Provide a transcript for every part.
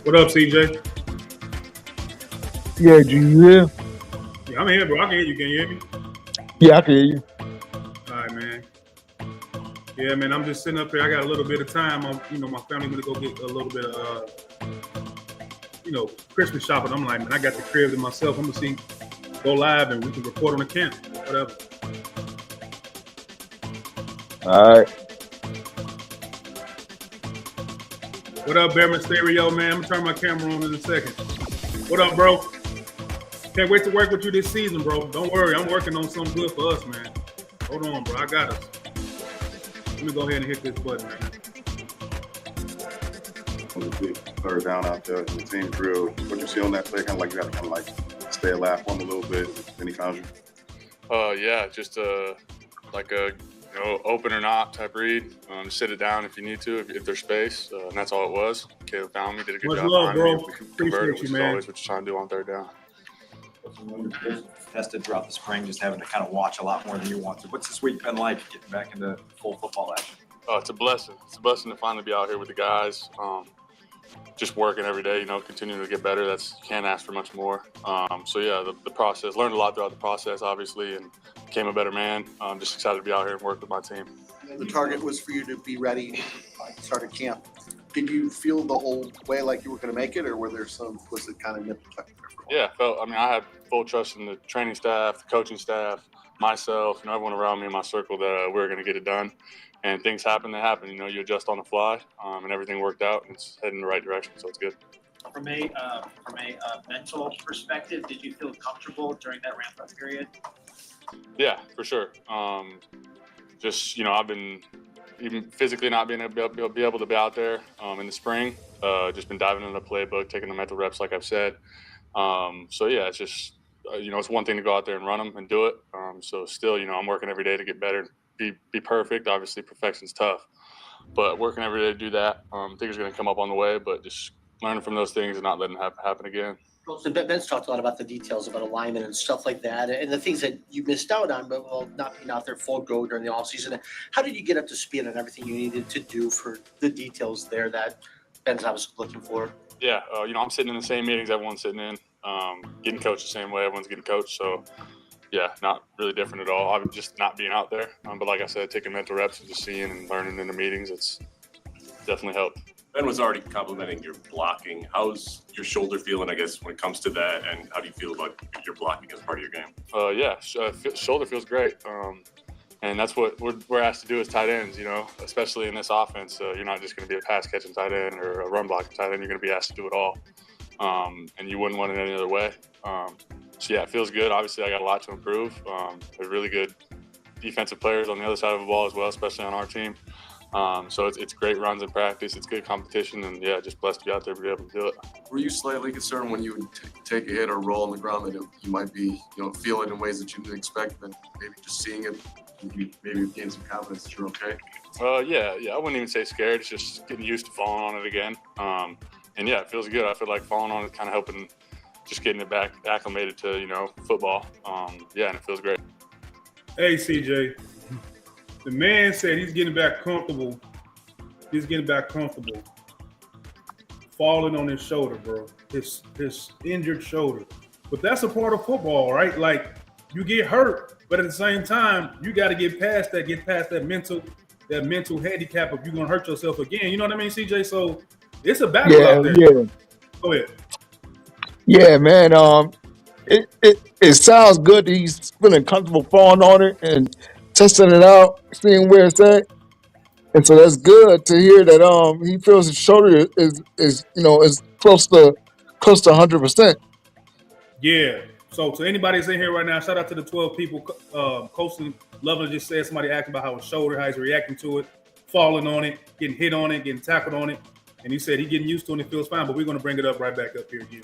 What up, CJ? Yeah, do you hear? Yeah, I'm here, bro. I can hear you. Can you hear me? Yeah, I can hear you. All right, man. Yeah, man. I'm just sitting up here. I got a little bit of time. My family gonna go get a little bit of, Christmas shopping. I'm like, man, I got the crib to myself. I'm gonna go live and we can record on the camp, whatever. All right. What up, Bearman Stereo, man? I'm gonna turn my camera on in a second. What up, bro? Can't wait to work with you this season, bro. Don't worry, I'm working on something good for us, man. Hold on, bro. I got us. Let me go ahead and hit this button, man. Third down out there, the team drill. What you see on that play? Kind of like you got to stay alive for them a little bit. Any found you? Yeah, just like a open or not type read. Just sit it down if you need to, if there's space, and that's all it was. Caleb found me, did a good job. Love, bro. We converted, which is man. always what you're trying to do on third down. Tested throughout the spring, just having to kind of watch a lot more than you want to. What's this week been like getting back into full football action? It's a blessing. It's a blessing to finally be out here with the guys. Just working every day, continuing to get better. You can't ask for much more. The process, learned a lot throughout the process, obviously, and became a better man. I'm just excited to be out here and work with my team. The target was for you to be ready by the start of camp. Did you feel the whole way like you were going to make it, or was it kind of nip tuck? Yeah, I had full trust in the training staff, the coaching staff, myself, everyone around me in my circle that we were going to get it done. And things happen, they happen. You adjust on the fly, and everything worked out, and it's heading in the right direction, so it's good. From a mental perspective, did you feel comfortable during that ramp-up period? Yeah, for sure. I've been even physically not being able to be out there in the spring. Just been diving into the playbook, taking the mental reps, like I've said. It's just it's one thing to go out there and run them and do it. I'm working every day to get better. Be perfect. Obviously, perfection's tough, but working every day to do that. Things are going to come up on the way, but just learning from those things and not letting it happen again. Coltson, Ben's talked a lot about the details about alignment and stuff like that, and the things that you missed out on, but not being out there full go during the offseason. How did you get up to speed on everything you needed to do for the details there that Ben's obviously looking for? Yeah, I'm sitting in the same meetings everyone's sitting in, getting coached the same way everyone's getting coached. So. Yeah, not really different at all. I'm just not being out there. But like I said, taking mental reps and just seeing and learning in the meetings, it's definitely helped. Ben was already complimenting your blocking. How's your shoulder feeling, I guess, when it comes to that? And how do you feel about your blocking as part of your game? Shoulder feels great. And that's what we're asked to do as tight ends, especially in this offense. You're not just going to be a pass-catching tight end or a run-blocking tight end. You're going to be asked to do it all. And you wouldn't want it any other way. It feels good. Obviously, I got a lot to improve. There's really good defensive players on the other side of the ball as well, especially on our team. It's great runs in practice. It's good competition, and just blessed to be out there to be able to do it. Were you slightly concerned when you would take a hit or roll on the ground that you might be, feel it in ways that you didn't expect, but maybe just seeing it, you maybe gain some confidence that you're okay? I wouldn't even say scared. It's just getting used to falling on it again. It feels good. I feel like falling on it kind of helping, just getting it back acclimated to, football. And it feels great. Hey, CJ. The man said he's getting back comfortable. He's getting back comfortable. Falling on his shoulder, bro. His injured shoulder. But that's a part of football, right? Like, you get hurt, but at the same time, you got to get past that mental handicap if you're going to hurt yourself again. You know what I mean, CJ? So it's a battle out there. Yeah. Go ahead. Yeah, man. It sounds good that he's feeling comfortable falling on it and testing it out, seeing where it's at. And so that's good to hear that he feels his shoulder is close to 100%. Yeah. So to anybody that's in here right now, shout out to the 12 people. Coltson, Loveland just said somebody asked about how his shoulder, how he's reacting to it, falling on it, getting hit on it, getting tackled on it. And he said he's getting used to it and it feels fine, but we're going to bring it up right back up here again.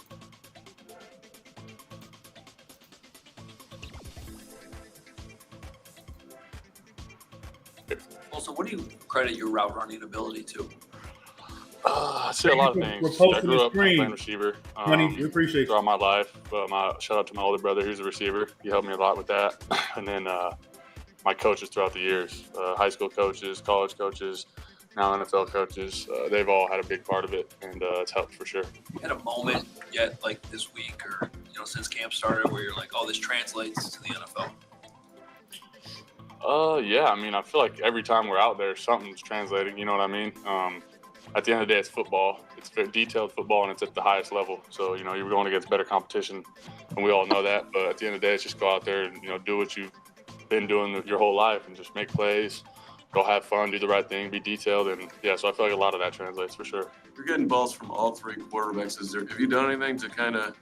Also, what do you credit your route running ability to? I say a lot of things. We're I grew up posting playing receiver. Honey, we appreciate you. Throughout my life. Shout out to my older brother, who's a receiver. He helped me a lot with that. And then my coaches throughout the years, high school coaches, college coaches, now NFL coaches, they've all had a big part of it, and it's helped for sure. You had a moment yet, like this week or since camp started, where you're like, "Oh, this translates to the NFL." Yeah. I mean, I feel like every time we're out there, something's translating. You know what I mean? At the end of the day, it's football. It's very detailed football, and it's at the highest level. So you're going against better competition, and we all know that. But at the end of the day, it's just go out there and do what you've been doing your whole life, and just make plays. Go have fun, do the right thing, be detailed, and so I feel like a lot of that translates for sure. You're getting balls from all three quarterbacks. Have you done anything to kind of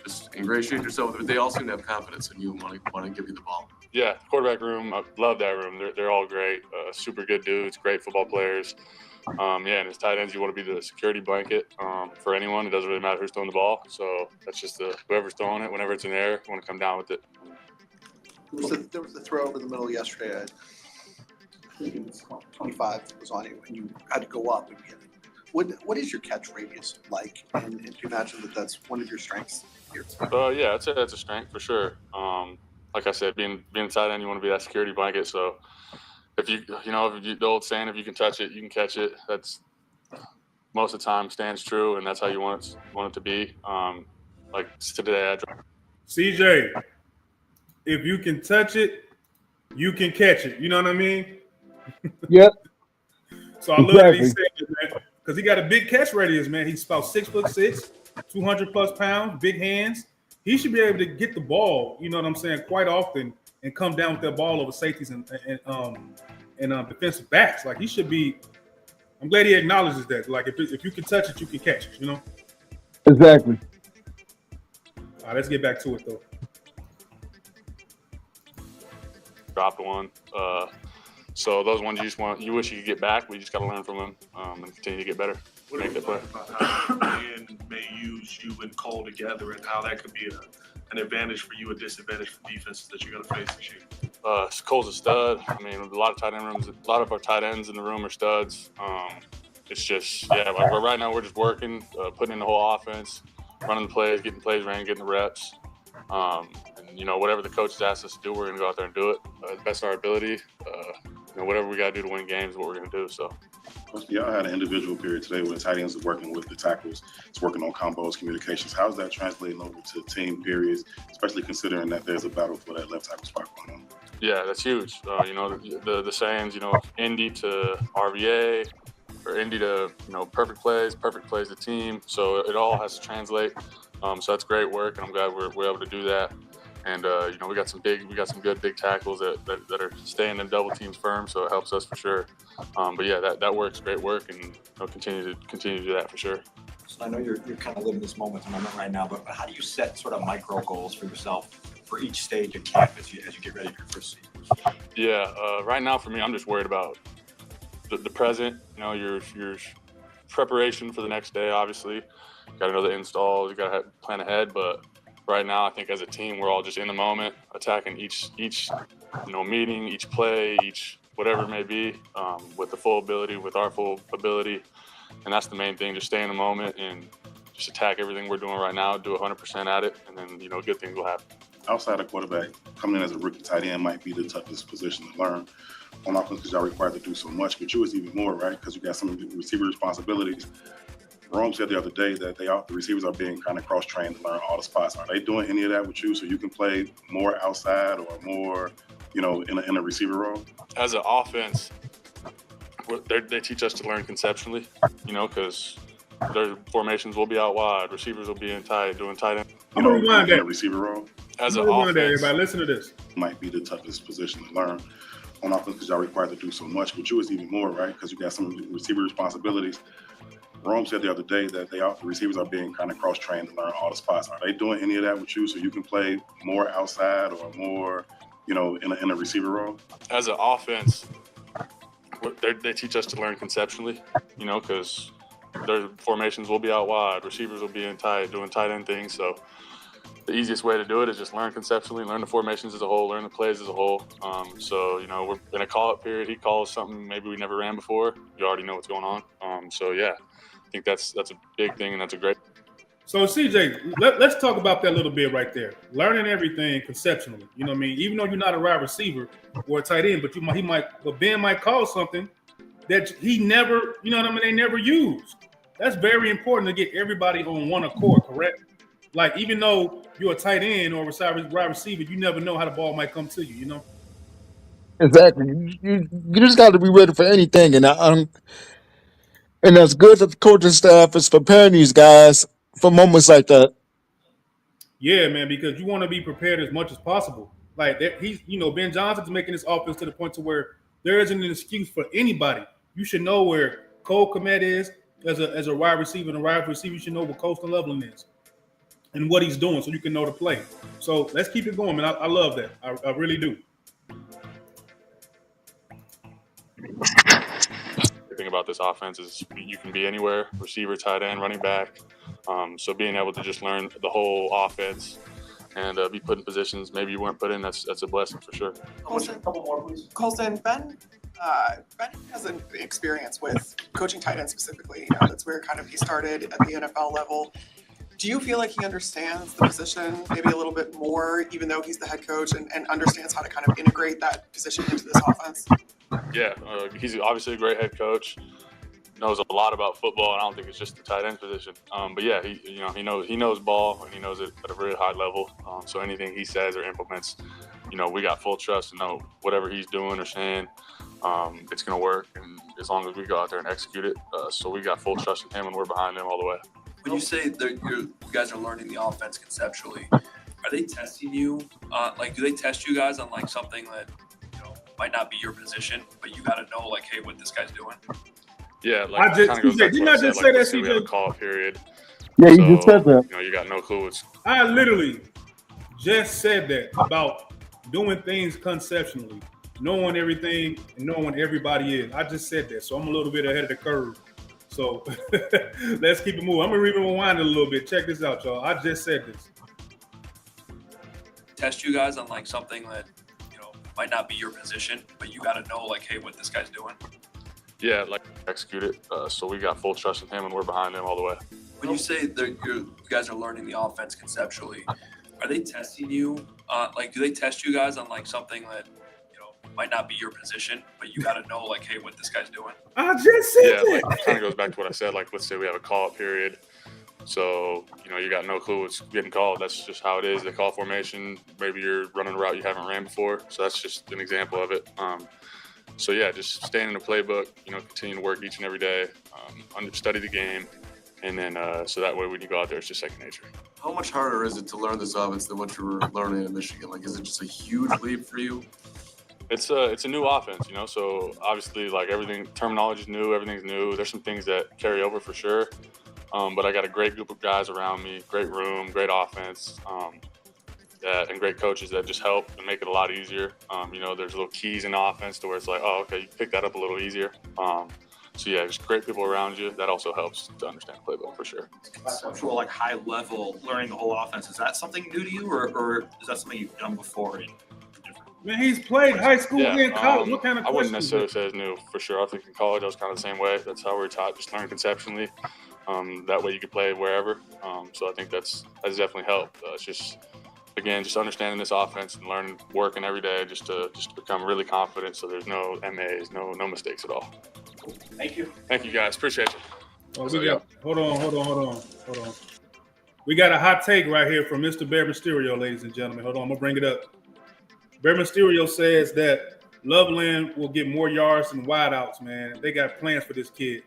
just ingratiate yourself? They all seem to have confidence in you and want to give you the ball. Yeah, quarterback room, I love that room. They're all great, super good dudes, great football players. And as tight ends, you want to be the security blanket for anyone. It doesn't really matter who's throwing the ball. So that's just whoever's throwing it, whenever it's in the air, you want to come down with it. There was the throw over the middle yesterday. I think it was 25 was on you, and you had to go up and get it. What is your catch radius like? And do you imagine that that's one of your strengths here? Yeah, I'd say that's a strength for sure. Like I said, being tight end, you want to be that security blanket. So if the old saying, if you can touch it, you can catch it. That's most of the time stands true, and that's how you want it to be. Like today, CJ, if you can touch it, you can catch it. You know what I mean? Yep. So I love that he said it, man, because he got a big catch radius, man. He's about 6'6", 200+ pounds, big hands. He should be able to get the ball, you know what I'm saying, quite often and come down with that ball over safeties and defensive backs. Like he should be. I'm glad he acknowledges that. Like if you can touch it, you can catch it. You know. Exactly. All right, let's get back to it though. dropped one. So those ones you wish you could get back. We just got to learn from them and continue to get better. What Make do that you play. like about how Dan may use you and Cole together, and how that could be an advantage for you, a disadvantage for defenses that you're going to face this year? Cole's a stud. I mean, a lot of our tight ends in the room are studs. It's just, like right now we're just working, putting in the whole offense, running the plays, getting plays ran, getting the reps. And whatever the coaches ask us to do, we're going to go out there and do it the best of our ability. Whatever we got to do to win games is what we're going to do. So. Y'all had an individual period today where the tight ends are working with the tackles. It's working on combos, communications. How's that translating over to team periods, especially considering that there's a battle for that left tackle spot going on? Yeah, that's huge. The sayings, Indy to RVA or Indy to, perfect plays to team. So it all has to translate. So that's great work, and I'm glad we're able to do that. And we got some good big tackles that are staying in double teams firm, so it helps us for sure. But yeah, that works, great work, and continue to do that for sure. So I know you're kind of living this moment right now, but how do you set sort of micro goals for yourself for each stage of camp as you get ready for your first season? Yeah, right now for me, I'm just worried about the present. Your preparation for the next day. Obviously, got to know the installs, you got to plan ahead, but. Right now, I think as a team, we're all just in the moment, attacking each meeting, each play, each whatever it may be, with our full ability, and that's the main thing. Just stay in the moment and just attack everything we're doing right now, do 100% at it, and then good things will happen. Outside of quarterback, coming in as a rookie tight end might be the toughest position to learn on offense because y'all required to do so much, but you was even more, right? Because you got some of the receiver responsibilities. Rome said the other day that the receivers are being kind of cross-trained to learn all the spots. Are they doing any of that with you so you can play more outside or more, in a receiver role? As an offense, they teach us to learn conceptually, because their formations will be out wide, receivers will be in tight, doing tight end. I'm gonna rewind that. A receiver role. As an offense, everybody, listen to this. Might be the toughest position to learn on offense because y'all required to do so much, but you was even more, right? Because you got some of the receiver responsibilities. Rome said the other day that the receivers are being kind of cross-trained to learn all the spots. Are they doing any of that with you so you can play more outside or more, in a receiver role? As an offense, they teach us to learn conceptually, because their formations will be out wide, receivers will be in tight, doing tight end things. So the easiest way to do it is just learn conceptually, learn the formations as a whole, learn the plays as a whole. So we're in a call-up period. He calls something maybe we never ran before. You already know what's going on. I think that's a big thing, and that's a great. So CJ, let's talk about that a little bit right there. Learning everything conceptually. Even though you're not a wide receiver or a tight end, but Ben might call something, that he never, you know what I mean, they never used. That's very important to get everybody on one accord, correct? Like, even though you're a tight end or a wide receiver, you never know how the ball might come to you, you know? Exactly. You just got to be ready for anything, and that's good that the coaching staff is preparing these guys for moments like that. Yeah, man, because you want to be prepared as much as possible. Like that, he's, Ben Johnson's making this offense to the point to where there isn't an excuse for anybody. You should know where Cole Kmet is as a wide receiver, and a wide receiver, you should know what Coltson Loveland is and what he's doing, so you can know the play. So let's keep it going, man. I love that. I really do. The thing about this offense is you can be anywhere: receiver, tight end, running back. So being able to just learn the whole offense and be put in positions maybe you weren't put in, that's a blessing for sure. Coltson, a couple more, please. Coltson, Ben has an experience with coaching tight ends specifically. That's where kind of he started at the NFL level. Do you feel like he understands the position maybe a little bit more, even though he's the head coach, and understands how to kind of integrate that position into this offense? Yeah, he's obviously a great head coach. Knows a lot about football, and I don't think it's just the tight end position. But yeah, he knows ball, and he knows it at a really high level. So anything he says or implements, we got full trust to know whatever he's doing or saying, it's going to work. And as long as we go out there and execute it, so we got full trust in him, and we're behind him all the way. When you say that you guys are learning the offense conceptually, are they testing you? Do they test you guys on like something that might not be your position, but you got to know hey, what this guy's doing? Yeah, like I just, goes back to didn't what I said, just say that, we have a CJ? call-up period. Yeah, you just said that. You got no clue what's. I literally just said that about doing things conceptually, knowing everything and knowing what everybody is. I just said that, so I'm a little bit ahead of the curve. So let's keep it moving. I'm gonna rewind it a little bit. Check this out, y'all. I just said this. Test you guys on something that might not be your position, but you got to know hey, what this guy's doing. Yeah, execute it. So we got full trust in him, and we're behind him all the way. When you say that you guys are learning the offense conceptually, are they testing you? Do they test you guys on something that might not be your position, but you got to know hey, what this guy's doing? I just said that. Yeah, kind of goes back to what I said. Let's say we have a call-up period. So, you got no clue what's getting called. That's just how it is. They call formation. Maybe you're running a route you haven't ran before. So that's just an example of it. So, yeah, just staying in the playbook, continue to work each and every day, study the game. And then so that way when you go out there, it's just second nature. How much harder is it to learn this offense than what you were learning in Michigan? Is it just a huge leap for you? It's a new offense, so obviously everything, terminology is new, everything's new. There's some things that carry over for sure. But I got a great group of guys around me, great room, great offense, and great coaches that just help and make it a lot easier. There's little keys in the offense to where it's oh, okay, you pick that up a little easier. So yeah, just great people around you. That also helps to understand the playbook for sure. Conceptual, high level, learning the whole offense. Is that something new to you, or is that something you've done before? Man, he's played high school and college. What kind of I wouldn't question necessarily say it's new for sure. I think in college I was kind of the same way. That's how we were taught, just learn conceptually. That way you can play wherever. So I think that's definitely helped. It's just, again, just understanding this offense and learning, working every day just to become really confident. So there's no MAs, no mistakes at all. Thank you. Thank you guys. Appreciate you. Hold on. We got a hot take right here from Mr. Bear Mysterio, ladies and gentlemen. Hold on, I'm gonna bring it up. Bear Mysterio says that Loveland will get more yards than wideouts, man. They got plans for this kid.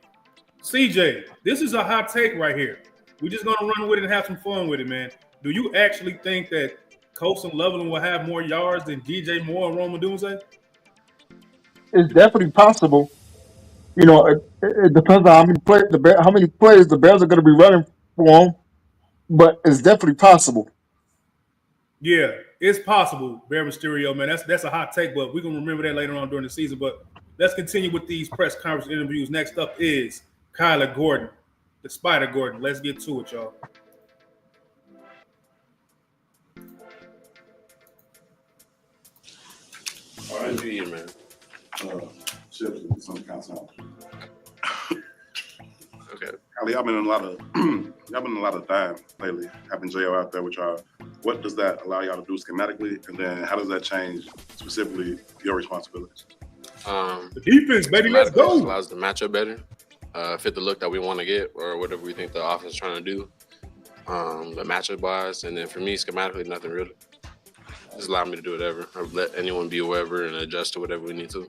CJ, this is a hot take right here. We're just gonna run with it and have some fun with it, man. Do you actually think that Coltson Loveland will have more yards than DJ Moore and Roma Dunze? It's definitely possible. It depends on how many plays the Bears are going to be running for him, but it's definitely possible. Yeah, it's possible, Bear Mysterio, man. That's a hot take, but we're gonna remember that later on during the season. But let's continue with these press conference interviews. Next up is Kyler Gordon, the Spider Gordon. Let's get to it, y'all. All right, be here, man. Chips with some council. Okay. Kylie, y'all been in a lot of time lately, having JO out there with y'all. What does that allow y'all to do schematically, and then how does that change specifically your responsibilities? The defense, baby, let's go. Allows the matchup better, fit the look that we want to get or whatever we think the offense is trying to do. The matchup wise, and then for me, schematically, nothing really. Just allow me to do whatever. Or let anyone be whoever and adjust to whatever we need to.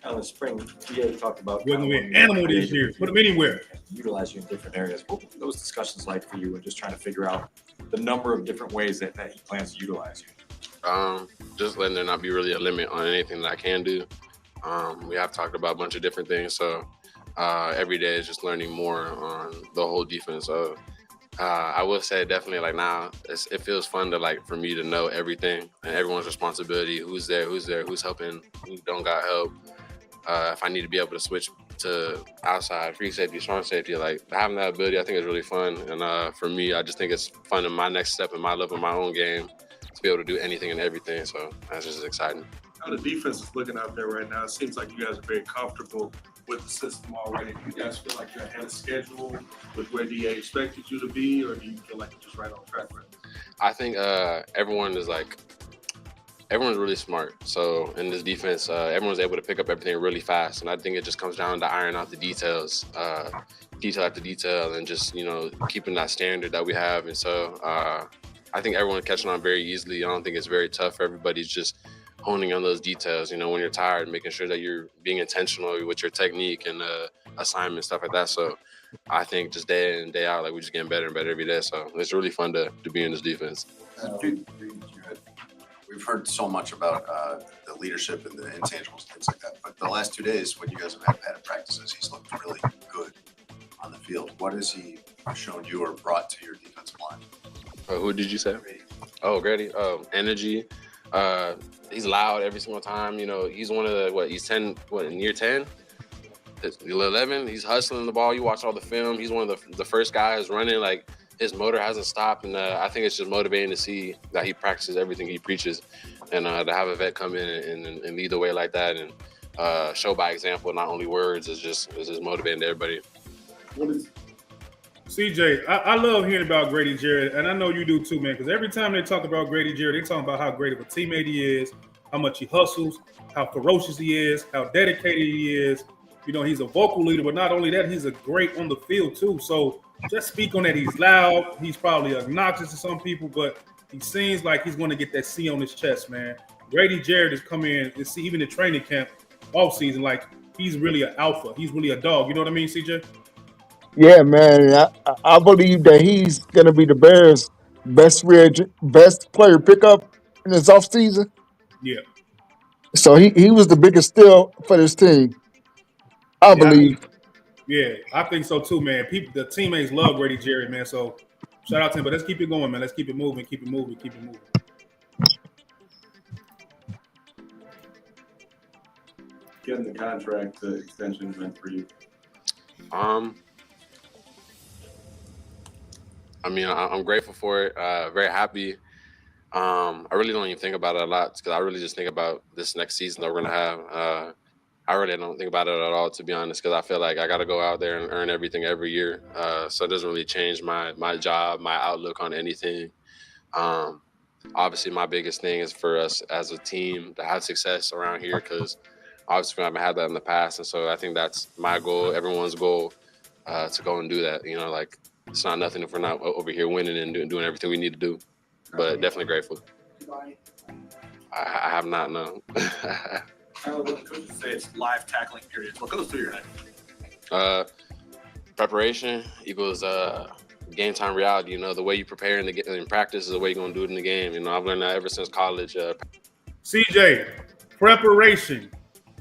Now, in the spring, we talked about we're gonna be an animal this year. Put them anywhere. Utilize you in different areas. What were those discussions like for you, and just trying to figure out the number of different ways that he plans to utilize you? Just letting there not be really a limit on anything that I can do. We have talked about a bunch of different things, so every day is just learning more on the whole defense. So I will say definitely like now it feels fun to like for me to know everything and everyone's responsibility, who's there, who's helping, who don't got help. If I need to be able to switch to outside, free safety, strong safety, like having that ability, I think is really fun. And for me, I just think it's fun in my next step in my level, my own game, to be able to do anything and everything. So that's just exciting. How the defense is looking out there right now, it seems like you guys are very comfortable with the system already. Do you guys feel like you're ahead of schedule with where DA expected you to be, or do you feel like you're just right on track right now? I think everyone's really smart. So in this defense, everyone's able to pick up everything really fast. And I think it just comes down to iron out the details, detail after detail, and just, keeping that standard that we have. And so I think everyone's catching on very easily. I don't think it's very tough for everybody. It's just honing on those details, when you're tired, making sure that you're being intentional with your technique and assignment, stuff like that. So I think just day in and day out, like we're just getting better and better every day. So it's really fun to be in this defense. We've heard so much about the leadership and the intangibles and things like that. But the last 2 days, when you guys have had at practices, he's looked really good on the field. What has he shown you or brought to your defensive line? Who did you say? Grady. Oh, Grady. Energy. He's loud every single time. He's one of the, he's 10, in year 10? 11? He's hustling the ball. You watch all the film. He's one of the first guys running. Like, his motor hasn't stopped. And I think it's just motivating to see that he practices everything he preaches. And to have a vet come in and lead the way like that and show by example, not only words, is just motivating to everybody. CJ, I love hearing about Grady Jarrett, and I know you do too, man, because every time they talk about Grady Jarrett, they talk about how great of a teammate he is, how much he hustles, how ferocious he is, how dedicated he is. He's a vocal leader, but not only that, he's a great on the field too. So just speak on that. He's loud. He's probably obnoxious to some people, but he seems like he's going to get that C on his chest, man. Grady Jarrett has come in and see even in training camp, off season, like he's really an alpha. He's really a dog. You know what I mean, CJ? Yeah, man. I believe that he's going to be the Bears' best player pickup in this offseason. Yeah. So he was the biggest steal for this team, I believe. Yeah, I think so too, man. The teammates love Grady Jarrett, man. So shout out to him. But let's keep it going, man. Let's keep it moving, keep it moving. Getting the contract extension meant for you? I'm grateful for it. Very happy. I really don't even think about it a lot because I really just think about this next season that we're gonna have. I really don't think about it at all, to be honest, because I feel like I got to go out there and earn everything every year. So it doesn't really change my job, my outlook on anything. Obviously, my biggest thing is for us as a team to have success around here because obviously we haven't had that in the past. And so I think that's my goal, everyone's goal, to go and do that. Like it's not nothing if we're not over here winning and doing everything we need to do. But definitely grateful. I have not, no. What the coaches say it's live tackling periods. What goes through your head? Preparation equals game time reality. The way you prepare in practice is the way you're gonna do it in the game. I've learned that ever since college. CJ, preparation.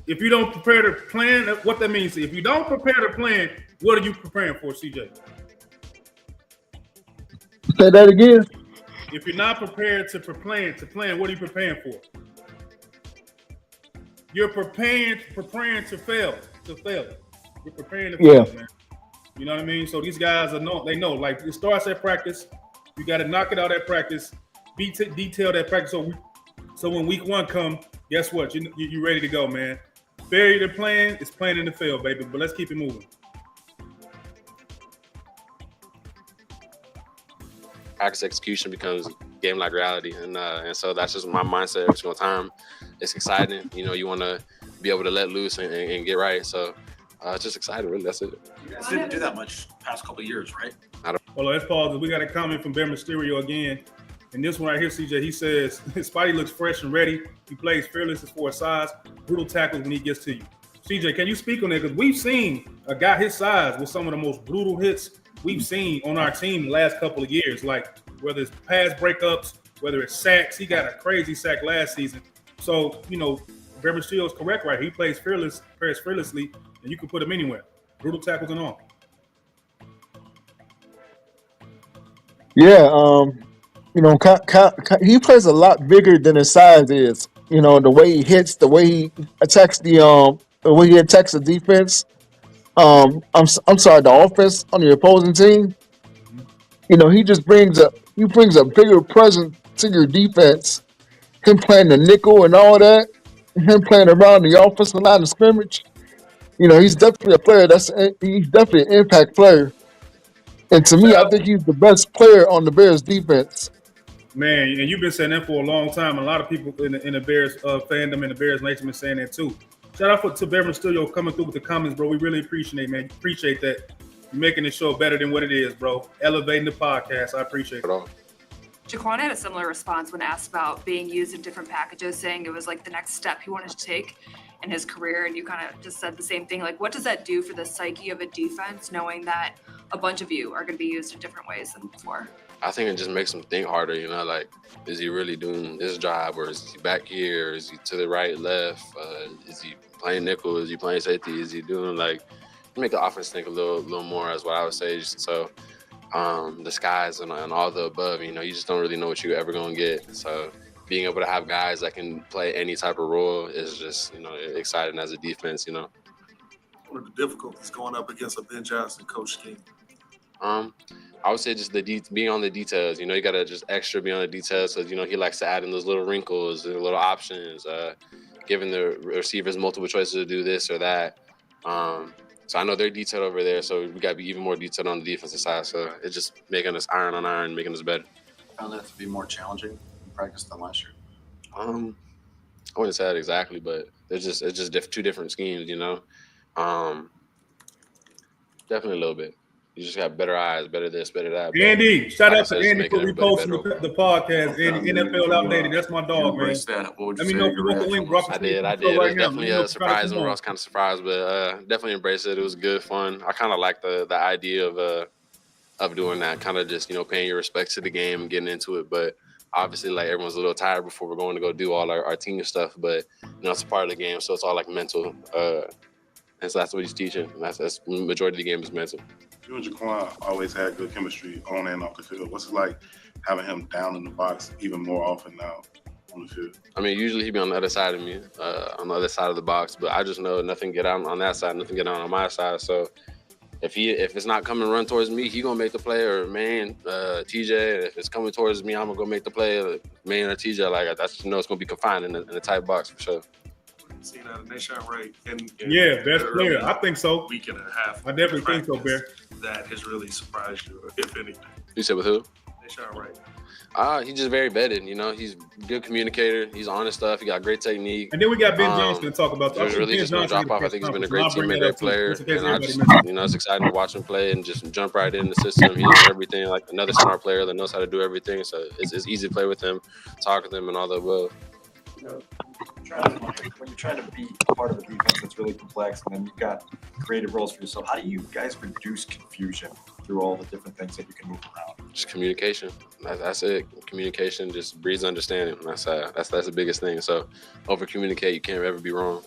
If you don't prepare to plan, what that means? If you don't prepare to plan, what are you preparing for, CJ? Say that again. If you're not prepared to plan, what are you preparing for? You're preparing to fail. You're preparing to fail, man. You know what I mean? So these guys they know, like it starts at practice. You got to knock it out at practice, detail that practice. So when week one come, guess what? You ready to go, man. Failure to plan is planning to fail, baby. But let's keep it moving. Practice execution becomes game like reality, and so that's just my mindset every single time. It's exciting, you want to be able to let loose and get right. So just excited, really. That's it. You guys didn't do that much past couple of years, right? Well, let's pause. We got a comment from Bear Mysterio again. And this one right here, CJ, he says, Spidey looks fresh and ready. He plays fearless as for his size, brutal tackles when he gets to you. CJ, can you speak on that? Because we've seen a guy his size with some of the most brutal hits we've seen on our team the last couple of years. Like whether it's pass breakups, whether it's sacks. He got a crazy sack last season. So, Bear Mysterio is correct, right? He plays fearlessly, and you can put him anywhere. Brutal tackles and all. Yeah, he plays a lot bigger than his size is. The way he hits, the way he attacks the way he attacks the defense. I'm sorry, the offense on the opposing team. He just brings a bigger presence to your defense. Him playing the nickel and all that, him playing around the offensive line of scrimmage. He's definitely a player. He's definitely an impact player. And to me, I think he's the best player on the Bears defense. Man, and you've been saying that for a long time. A lot of people in the Bears fandom and the Bears nation been saying that too. Shout out to Bear Mysterio coming through with the comments, bro. We really appreciate it, man. Appreciate that. You're making the show better than what it is, bro. Elevating the podcast. I appreciate it. Jaquan had a similar response when asked about being used in different packages, saying it was like the next step he wanted to take in his career. And you kind of just said the same thing. Like, what does that do for the psyche of a defense, knowing that a bunch of you are going to be used in different ways than before? I think it just makes him think harder, like, is he really doing his job, or is he back here? Is he to the right, left? Is he playing nickel? Is he playing safety? Is he doing, make the offense think a little more, is what I would say. So the skies and all the above, you just don't really know what you're ever going to get. So being able to have guys that can play any type of role is just, exciting as a defense, What are the difficulties going up against a Ben Johnson coach scheme? I would say just being on the details. You got to just extra be on the details because, he likes to add in those little wrinkles and little options, giving the receivers multiple choices to do this or that. So I know they're detailed over there, so we got to be even more detailed on the defensive side. So it's just making us iron on iron, making us better. Found that to be more challenging in practice than last year? I wouldn't say that exactly, but it's just two different schemes, Definitely a little bit. You just got better eyes, better this, better that. Andy, shout out to Andy for reposting the podcast. Andy, NFL Outdated. That's my dog, man. Let me know if you want the link, bro. I did. It was definitely a surprise. I was kind of surprised, but definitely embraced it. It was good fun. I kind of like the idea of doing that, kind of just, paying your respects to the game and getting into it. But obviously, everyone's a little tired before we're going to go do all our team stuff. But, it's a part of the game, so it's all mental. And so that's what he's teaching. That's the majority of the game is mental. You and Jaquan always had good chemistry on and off the field. What's it like having him down in the box even more often now on the field? I mean, usually he'd be on the other side of me, on the other side of the box. But I just know nothing get out on that side, nothing get out on my side. So if it's not coming run towards me, he gonna make the play, or man, TJ. And if it's coming towards me, I'm gonna go make the play, or man or TJ. That's it's gonna be confined in the tight box for sure. Seen Nashon Wright yeah, best player. I think so. Week and a half. I definitely think so, Bear. That has really surprised you, if anything. You said with who? Nashon Wright. He's just very vetted. He's a good communicator. He's on his stuff. He got great technique. And then we got Ben Johnson to talk about. There's really just no drop off. I think he's been a great teammate, great player. And I just, it's exciting to watch him play and just jump right in the system. He knows everything, like another smart player that knows how to do everything. So it's easy to play with him, talk with him, and all the above. When you're trying to be part of a defense that's really complex, and then you've got creative roles for yourself, how do you guys reduce confusion through all the different things that you can move around? Just communication. That's it. Communication just breeds understanding. That's the biggest thing. So over communicate, you can't ever be wrong.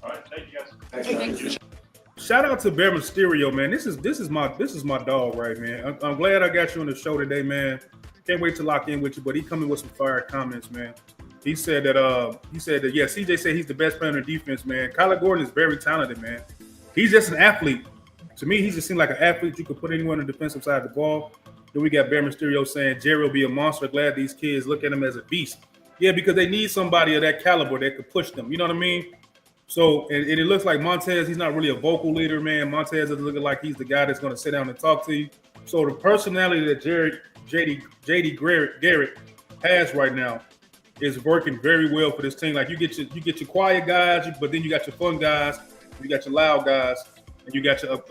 All right, thank you guys. Thank you. Shout out to Bear Mysterio, man. This is my dog, right, man. I'm glad I got you on the show today, man. Can't wait to lock in with you, but he coming with some fire comments, man. He said that yeah, CJ said he's the best player on the defense, man. Kyler Gordon is very talented, man. He's just an athlete. To me, he just seemed like an athlete you could put anywhere on the defensive side of the ball. Then we got Bear Mysterio saying Jerry will be a monster. Glad these kids look at him as a beast. Yeah, because they need somebody of that caliber that could push them. You know what I mean? So, and it looks like Montez, he's not really a vocal leader, man. Montez is looking like he's the guy that's going to sit down and talk to you. So the personality that JD Garrett has right now, is working very well for this team. Like you get your quiet guys, but then you got your fun guys, you got your loud guys, and you got your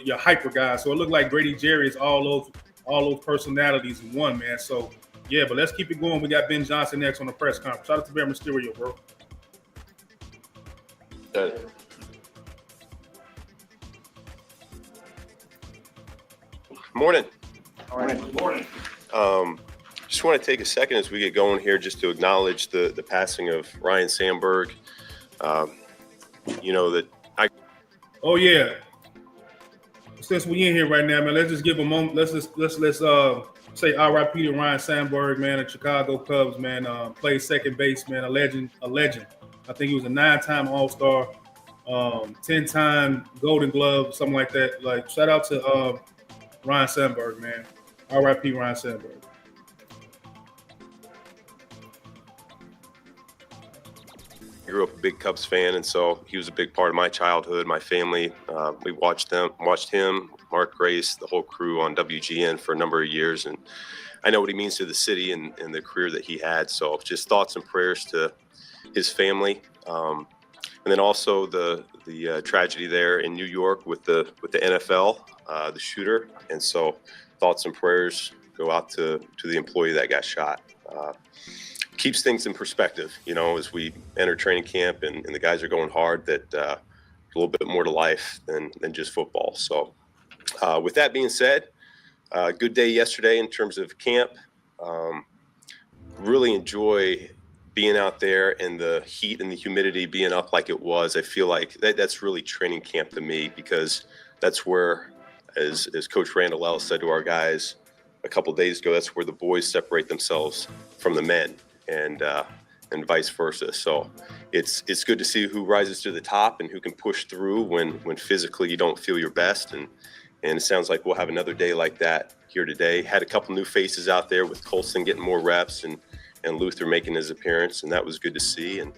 your hyper guys. So it looked like Grady Jerry is all those personalities in one, man. So yeah, but let's keep it going. We got Ben Johnson next on the press conference. Shout out to Bear Mysterio, bro. Morning. Morning. Just want to take a second as we get going here just to acknowledge the passing of Ryan Sandberg. Oh yeah. Since we in here right now, man, let's just give a moment. Let's say R.I.P. to Ryan Sandberg, man, of Chicago Cubs, man. Played second base, man, a legend. I think he was a 9-time All-Star, 10-time Golden Glove, something like that. Like, shout out to Ryan Sandberg, man. R.I.P. Ryan Sandberg. I grew up a big Cubs fan, and so he was a big part of my childhood, my family. We watched him, Mark Grace, the whole crew on WGN for a number of years, and I know what he means to the city and the career that he had. So just thoughts and prayers to his family, and then also the tragedy there in New York with the NFL, the shooter, and so thoughts and prayers go out to the employee that got shot. Keeps things in perspective, as we enter training camp and the guys are going hard, that a little bit more to life than just football. So with that being said, good day yesterday in terms of camp. Really enjoy being out there and the heat and the humidity being up like it was. I feel like that's really training camp to me, because that's where, as Coach Randall Ellis said to our guys a couple of days ago, that's where the boys separate themselves from the men. And vice versa. So it's good to see who rises to the top and who can push through when physically you don't feel your best. And it sounds like we'll have another day like that here today. Had a couple new faces out there with Coltson getting more reps and Luther making his appearance, and that was good to see. And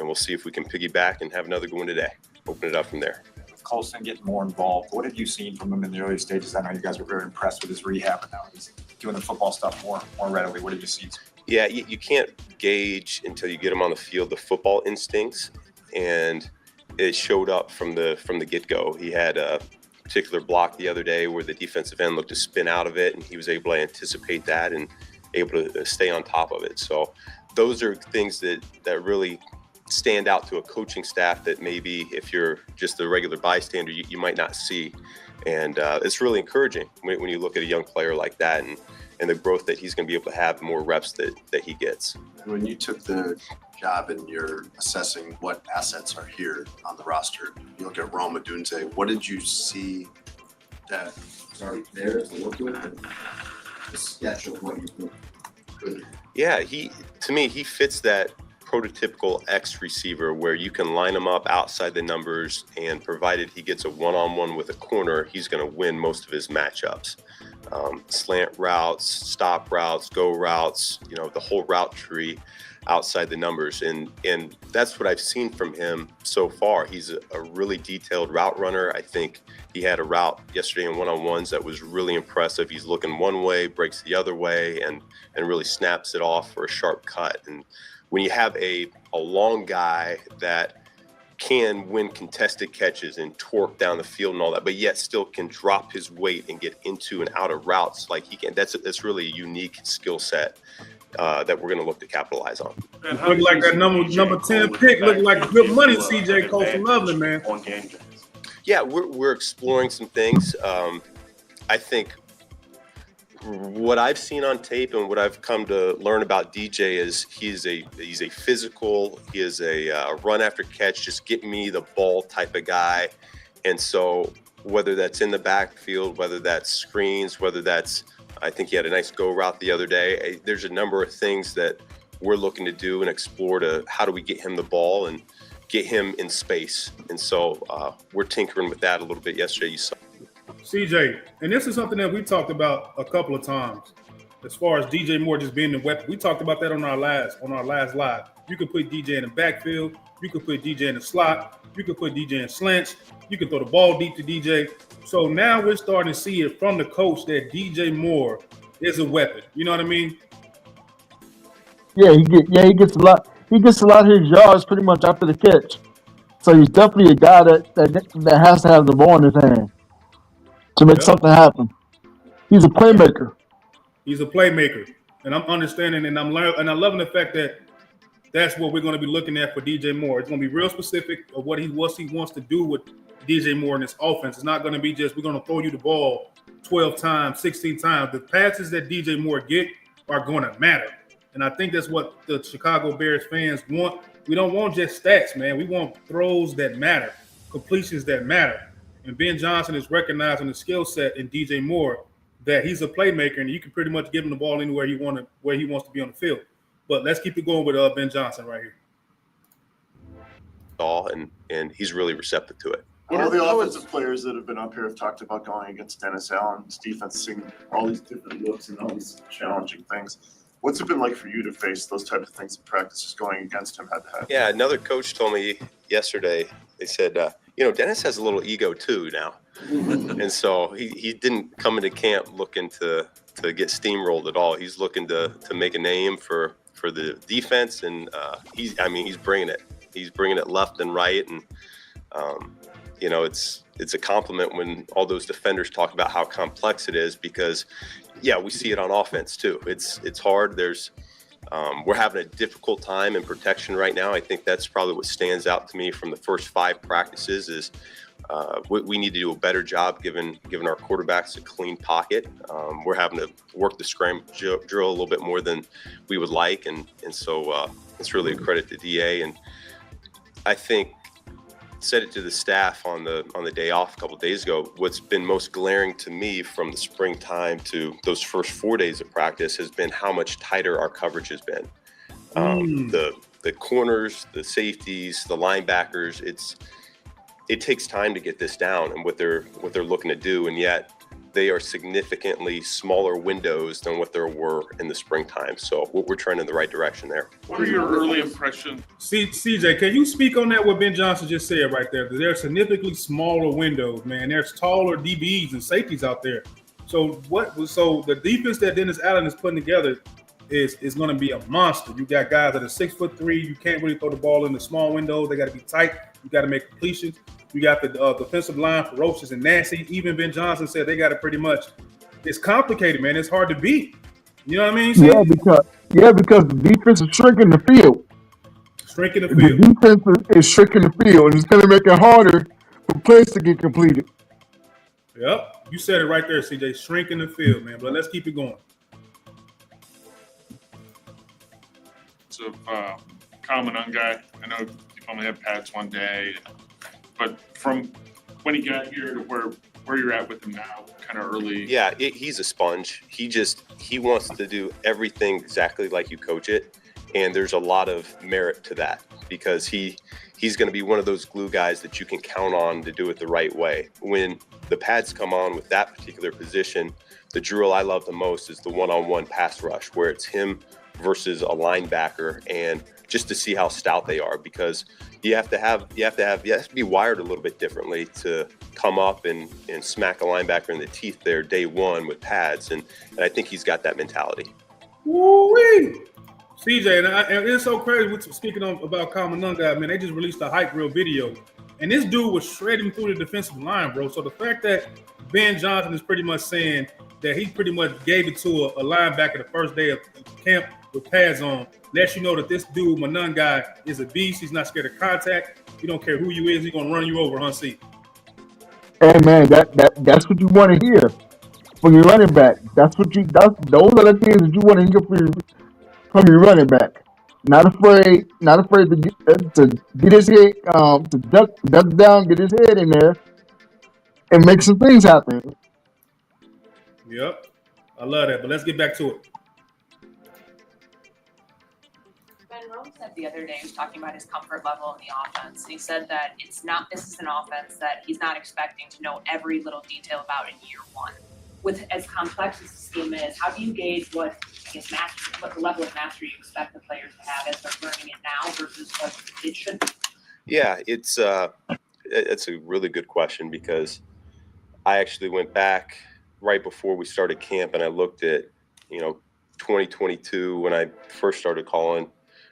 we'll see if we can piggyback and have another good one today. Open it up from there. With Coltson getting more involved, what have you seen from him in the early stages? I know you guys were very impressed with his rehab, and now he's doing the football stuff more readily. What have you seen? Yeah, you can't gauge until you get him on the field the football instincts, and it showed up from the get-go. He had a particular block the other day where the defensive end looked to spin out of it, and he was able to anticipate that and able to stay on top of it. So those are things that really stand out to a coaching staff that maybe if you're just a regular bystander, you might not see. And it's really encouraging when you look at a young player like that and the growth that he's going to be able to have, more reps that he gets. When you took the job and you're assessing what assets are here on the roster, you look at Rome Odunze, what did you see that was already there to look at? A sketch of what you could. Yeah, to me, he fits that prototypical X receiver where you can line him up outside the numbers, and provided he gets a one-on-one with a corner, he's going to win most of his matchups. Slant routes, stop routes, go routes, the whole route tree outside the numbers. And that's what I've seen from him so far. He's a really detailed route runner. I think he had a route yesterday in one-on-ones that was really impressive. He's looking one way, breaks the other way, and really snaps it off for a sharp cut. And when you have a long guy that can win contested catches and torque down the field and all that, but yet still can drop his weight and get into and out of routes like he can, that's really a unique skill set that we're going to look to capitalize on. Look like that number 10 pick, look like good money, CJ Coltson Loveland, man. Yeah, we're exploring some things. I think what I've seen on tape and what I've come to learn about DJ is he's a physical, he is a run after catch, just get me the ball type of guy. And so whether that's in the backfield, whether that's screens, whether that's, I think he had a nice go route the other day. There's a number of things that we're looking to do and explore to how do we get him the ball and get him in space. And so we're tinkering with that a little bit yesterday. You saw. CJ, and this is something that we talked about a couple of times, as far as DJ Moore just being the weapon. We talked about that on our last live. You could put DJ in the backfield, you could put DJ in the slot, you could put DJ in slants, you could throw the ball deep to DJ. So now we're starting to see it from the coach that DJ Moore is a weapon. You know what I mean? He gets a lot. He gets a lot of his yards pretty much after the catch. So he's definitely a guy that has to have the ball in his hand to make Yep. something happen. He's a playmaker. He's a playmaker, and I'm understanding, and I'm learning, and I'm loving the fact that that's what we're going to be looking at for DJ Moore. It's going to be real specific of what he wants to do with DJ Moore in this offense. It's not going to be just we're going to throw you the ball 12 times, 16 times. The passes that DJ Moore get are going to matter, and I think that's what the Chicago Bears fans want. We don't want just stats, man. We want throws that matter, completions that matter. And Ben Johnson is recognizing the skill set in DJ Moore that he's a playmaker, and you can pretty much give him the ball anywhere where he wants to be on the field. But let's keep it going with Ben Johnson right here. And he's really receptive to it. All the offensive players that have been up here have talked about going against Dennis Allen's defense, seeing all these different looks and all these challenging things. What's it been like for you to face those types of things in practice, just going against him head to head? Yeah, another coach told me yesterday, they said, Dennis has a little ego too now. And so he didn't come into camp looking to get steamrolled at all. He's looking to make a name for the defense, and he's bringing it. He's bringing it left and right, and it's a compliment when all those defenders talk about how complex it is, because we see it on offense too. It's hard. We're having a difficult time in protection right now. I think that's probably what stands out to me from the first 5 practices is we need to do a better job giving our quarterbacks a clean pocket. We're having to work the scramble drill a little bit more than we would like, and so it's really a credit to DA. And I think said it to the staff on the day off a couple of days ago. What's been most glaring to me from the springtime to those first 4 days of practice has been how much tighter our coverage has been. The corners, the safeties, the linebackers. It takes time to get this down and what they're looking to do, and yet they are significantly smaller windows than what there were in the springtime. So we're trending in the right direction there. What are your early impressions? CJ, can you speak on that, what Ben Johnson just said right there? Because they're significantly smaller windows, man. There's taller DBs and safeties out there. So the defense that Dennis Allen is putting together is going to be a monster. You got guys that are 6'3". You can't really throw the ball in the small windows. They got to be tight. You got to make completions. You got the defensive line ferocious and nasty. Even Ben Johnson said they got it pretty much. It's complicated, man. It's hard to beat. You know what I mean? Yeah, because the defense is shrinking the field. Shrinking the field. The defense is shrinking the field, and it's going to make it harder for plays to get completed. Yep, you said it right there, CJ. Shrinking the field, man. But let's keep it going. So, common guy. I know you only had pads one day, but from when he got here to where you're at with him now, kind of early. Yeah, he's a sponge. He wants to do everything exactly like you coach it, and there's a lot of merit to that because he's going to be one of those glue guys that you can count on to do it the right way. When the pads come on with that particular position, the drill I love the most is the one-on-one pass rush, where it's him versus a linebacker, and just to see how stout they are, because you have to be wired a little bit differently to come up and smack a linebacker in the teeth there day one with pads, and I think he's got that mentality. Woo-wee! CJ, and it's so crazy. Speaking about Common Guy, man, they just released a hype reel video, and this dude was shredding through the defensive line, bro. So the fact that Ben Johnson is pretty much saying that he pretty much gave it to a linebacker the first day of camp with pads on lets you know that this dude, Manun guy, is a beast. He's not scared of contact. He don't care who you is. He's gonna run you over, C. Hey man, that's what you want to hear from your running back. Those are the things that you want to hear from your running back. Not afraid to get his head, to duck down, get his head in there, and make some things happen. Yep, I love that. But let's get back to it. Ben Rome said the other day, he was talking about his comfort level in the offense. And he said that this is an offense that he's not expecting to know every little detail about in year one. With as complex as the scheme is, how do you gauge what the level of mastery you expect the players to have as they're learning it now versus what it should be? Yeah, it's a really good question, because I actually went back right before we started camp and I looked at, 2022 when I first started calling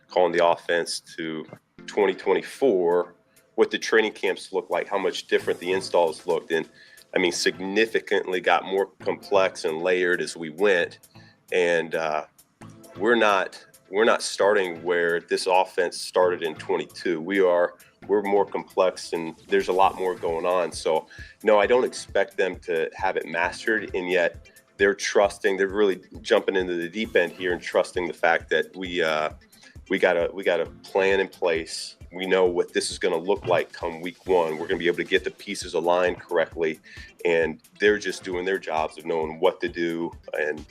the offense to 2024, what the training camps looked like, how much different the installs looked, and I mean significantly got more complex and layered as we went. And we're not starting where this offense started in 22. We're more complex, and there's a lot more going on. So no, I don't expect them to have it mastered, and yet they're really jumping into the deep end here and trusting the fact that we got a plan in place. We know what this is going to look like come week one. We're going to be able to get the pieces aligned correctly, and they're just doing their jobs of knowing what to do, and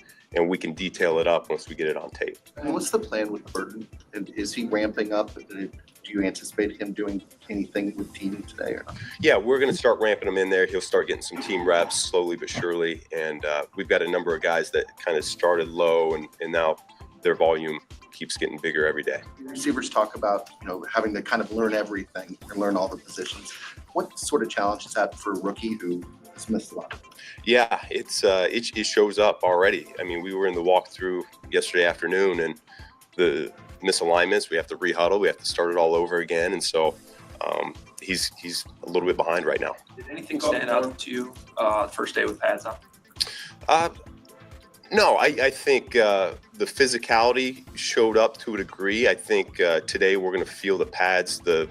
we can detail it up once we get it on tape. And what's the plan with Burton? And is he ramping up? Do you anticipate him doing anything with team today or not? Yeah, we're going to start ramping him in there. He'll start getting some team reps slowly but surely, and we've got a number of guys that kind of started low, and now their volume keeps getting bigger every day. Receivers talk about, having to kind of learn everything and learn all the positions. What sort of challenge is that for a rookie who has missed a lot? Yeah, it shows up already. I mean, we were in the walkthrough yesterday afternoon, and the misalignments, we have to rehuddle, we have to start it all over again, and so he's a little bit behind right now. Did anything stand out to you first day with pads on? No, I think the physicality showed up to a degree. I think today we're going to feel the pads. We're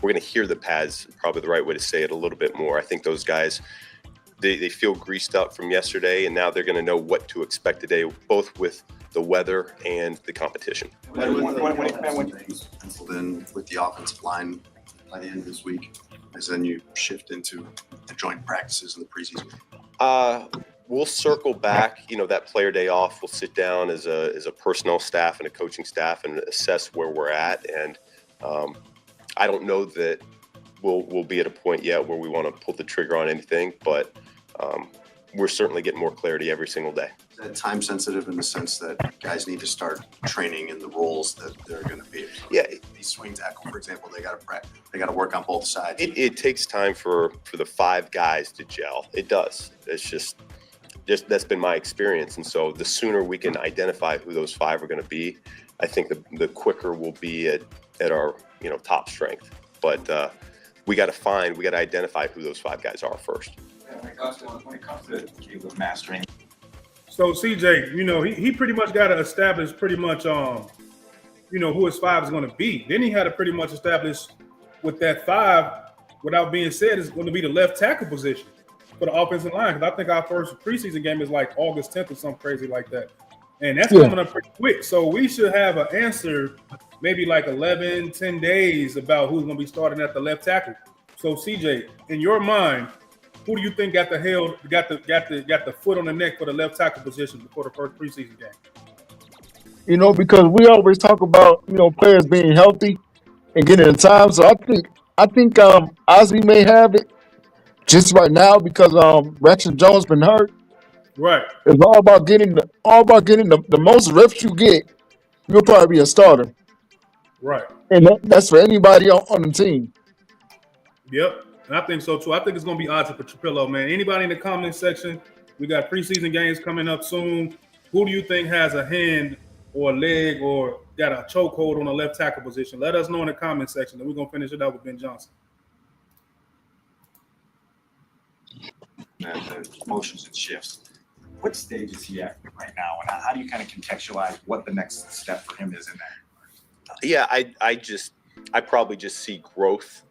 going to hear the pads, probably the right way to say it, a little bit more. I think those guys, they feel greased up from yesterday, and now they're going to know what to expect today, both with the weather and the competition. Penciled in with the offensive line by the end of this week, as then you shift into the joint practices in the preseason. We'll circle back, that player day off. We'll sit down as a personnel staff and a coaching staff and assess where we're at. And I don't know that we'll be at a point yet where we want to pull the trigger on anything, but we're certainly getting more clarity every single day. Is that time sensitive in the sense that guys need to start training in the roles that they're going to be? So yeah. The swing tackle, for example, they got to work on both sides. It takes time for the five guys to gel. It does. It's just that's been my experience. And so the sooner we can identify who those five are going to be, I think the quicker we'll be at our top strength. But we got to identify who those five guys are first. When it comes to Caleb mastering. So CJ, he pretty much got to establish pretty much who his five is going to be. Then he had to pretty much establish with that five, without being said, is going to be the left tackle position for the offensive line, because I think our first preseason game is like August 10th or something crazy like that. And that's coming up pretty quick. So we should have an answer maybe like 11, 10 days about who's going to be starting at the left tackle. So CJ, in your mind, who do you think got the foot on the neck for the left tackle position before the first preseason game? Because we always talk about, players being healthy and getting in time. So I think Ozzie may have it just right now because Braxton Jones been hurt. Right. It's all about getting the most reps you get, you'll probably be a starter. Right. And that's for anybody on the team. Yep. And I think so too. I think it's going to be Ozzie for Trapillo, man. Anybody in the comment section, we got preseason games coming up soon. Who do you think has a hand or a leg or got a chokehold on the left tackle position? Let us know in the comment section, and we're going to finish it up with Ben Johnson. The motions and shifts. What stage is he at right now, and how do you kind of contextualize what the next step for him is in that? Yeah, I probably just see growth.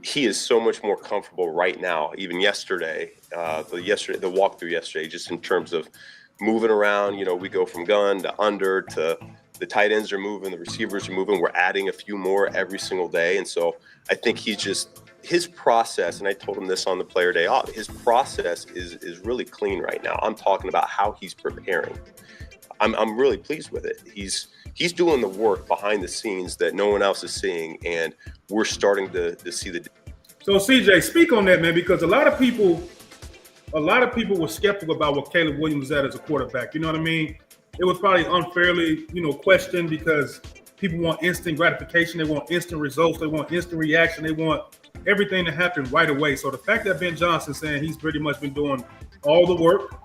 He is so much more comfortable right now. Even yesterday, the walkthrough yesterday, just in terms of moving around. We go from gun to under to the tight ends are moving, the receivers are moving. We're adding a few more every single day, and so I think his process, and I told him this on the player day off, his process is really clean right now. I'm talking about how he's preparing. I'm really pleased with it. He's doing the work behind the scenes that no one else is seeing, and we're starting to see the. So CJ, speak on that, man, because a lot of people were skeptical about what Caleb Williams was at as a quarterback. You know what I mean? It was probably unfairly, questioned because people want instant gratification. They want instant results. They want instant reaction. They want everything to happen right away. So the fact that Ben Johnson saying he's pretty much been doing all the work,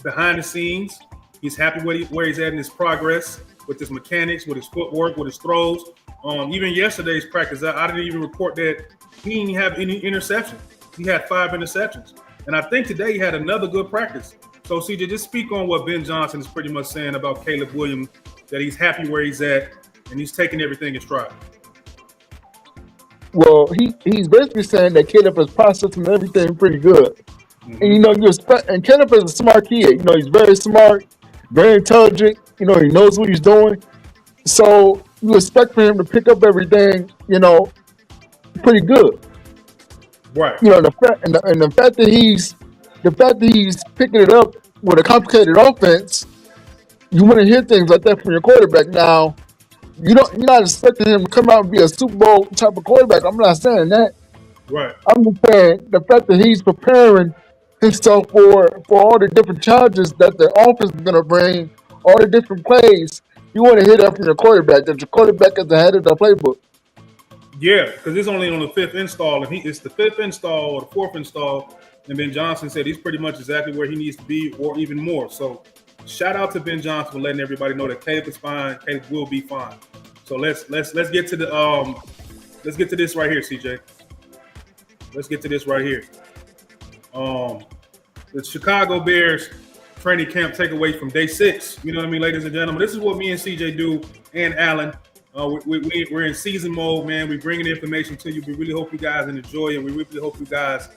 behind the scenes. He's happy where he's at in his progress with his mechanics, with his footwork, with his throws. Even yesterday's practice, I didn't even report that he didn't have any interceptions. He had 5 interceptions. And I think today he had another good practice. So, CJ, just speak on what Ben Johnson is pretty much saying about Caleb Williams, that he's happy where he's at and he's taking everything in stride. Well, he's basically saying that Caleb is processing everything pretty good. And, you expect, and Caleb is a smart kid. He's very smart, very intelligent. He knows what he's doing. So you expect for him to pick up everything, pretty good. Right. The fact that he's picking it up with a complicated offense, you want to hear things like that from your quarterback. Now, you're not expecting him to come out and be a Super Bowl type of quarterback. I'm not saying that. Right. I'm just saying the fact that he's preparing himself for all the different challenges that the offense is going to bring, all the different plays. You want to hear that from your quarterback, that your quarterback is ahead of the playbook. Yeah, because it's only on the 5th install, and it's the 5th install or the 4th install, and Ben Johnson said he's pretty much exactly where he needs to be, or even more. So, shout out to Ben Johnson for letting everybody know that Caleb is fine. Caleb will be fine. So let's get to the let's get to this right here, CJ. Let's get to this right here. The Chicago Bears training camp takeaway from day 6. You know what I mean, ladies and gentlemen? This is what me and CJ do, and Alan. We're in season mode, man. We're bringing the information to you. We really hope you guys enjoy it. We really hope you guys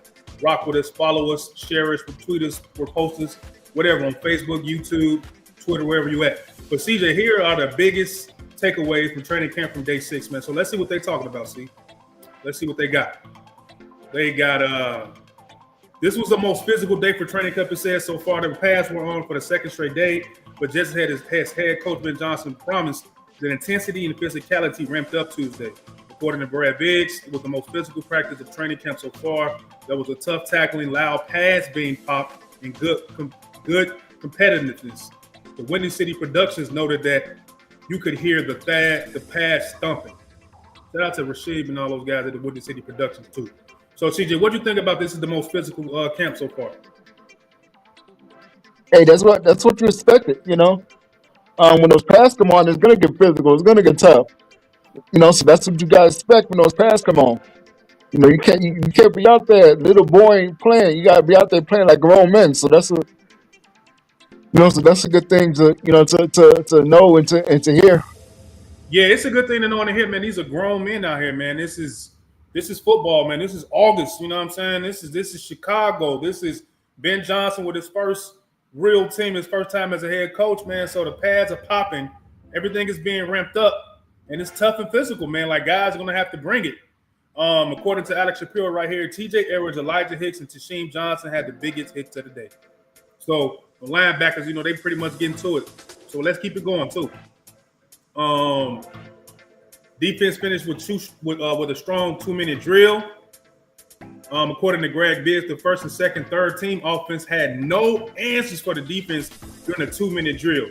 rock with us, follow us, share us, retweet us, repost us, whatever, on Facebook, YouTube, Twitter, wherever you at. But CJ, here are the biggest takeaways from training camp from day 6, man. So let's see what they're talking about, see. Let's see what they got. They got this was the most physical day for training camp, it says so far. The pads were on for the 2nd straight day, but just as head coach Ben Johnson promised, the intensity and physicality ramped up Tuesday. According to Brad Biggs, it was the most physical practice of training camp so far. There was a tough tackling, loud pads being popped, and good competitiveness. The Windy City Productions noted that you could hear the pads thumping. Shout out to Rasheed and all those guys at the Windy City Productions too. So, CJ, what do you think about this is the most physical camp so far? Hey, that's what you expected, When those pads come on, it's gonna get physical. It's gonna get tough. So that's what you gotta expect when those pads come on. You can't be out there little boy playing. You gotta be out there playing like grown men. So that's a good thing to to know and to hear. Yeah, it's a good thing to know and hear, man. These are grown men out here, man. This is football, man. This is August. You know what I'm saying? This is Chicago. This is Ben Johnson with his first real team, his first time as a head coach, man. So the pads are popping. Everything is being ramped up. And it's tough and physical, man. Like, guys are going to have to bring it. According to Alex Shapiro right here, TJ Edwards, Elijah Hicks, and Tasheem Johnson had the biggest hits of the day. So the linebackers, they pretty much getting to it. So let's keep it going, too. Defense finished with a strong 2-minute drill. According to Greg Biggs, the first and second, third team offense had no answers for the defense during the 2-minute drill.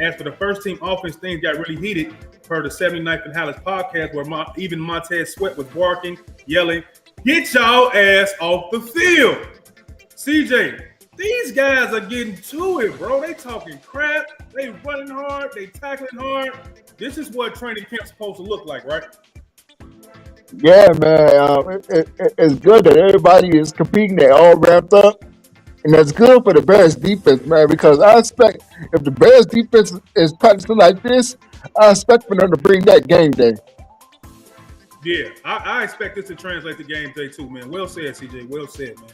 As for the first team offense, things got really heated per the 79th and Hallis podcast, where even Montez Sweat was barking, yelling, "Get y'all ass off the field." CJ, these guys are getting to it, bro. They talking crap. They running hard. They tackling hard. This is what training camp's supposed to look like, right? Yeah, man. It's good that everybody is competing. They're all wrapped up. And that's good for the Bears defense, man, because I expect if the Bears defense is practicing like this, I expect for them to bring that game day. Yeah, I expect this to translate to game day too, man. Well said, CJ. Well said, man.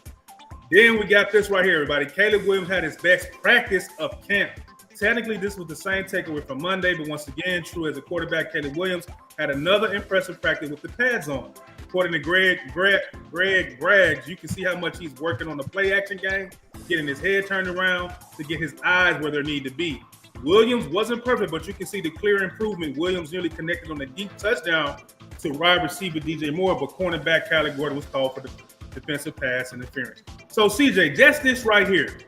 Then we got this right here, everybody. Caleb Williams had his best practice of camp. Technically, this was the same takeaway from Monday, but once again, true as a quarterback, Caleb Williams had another impressive practice with the pads on. According to Greg Braggs, you can see how much he's working on the play action game, getting his head turned around to get his eyes where they need to be. Williams wasn't perfect, but you can see the clear improvement. Williams nearly connected on a deep touchdown to wide receiver DJ Moore, but cornerback Kyler Gordon was called for the defensive pass interference. So CJ, just this right here.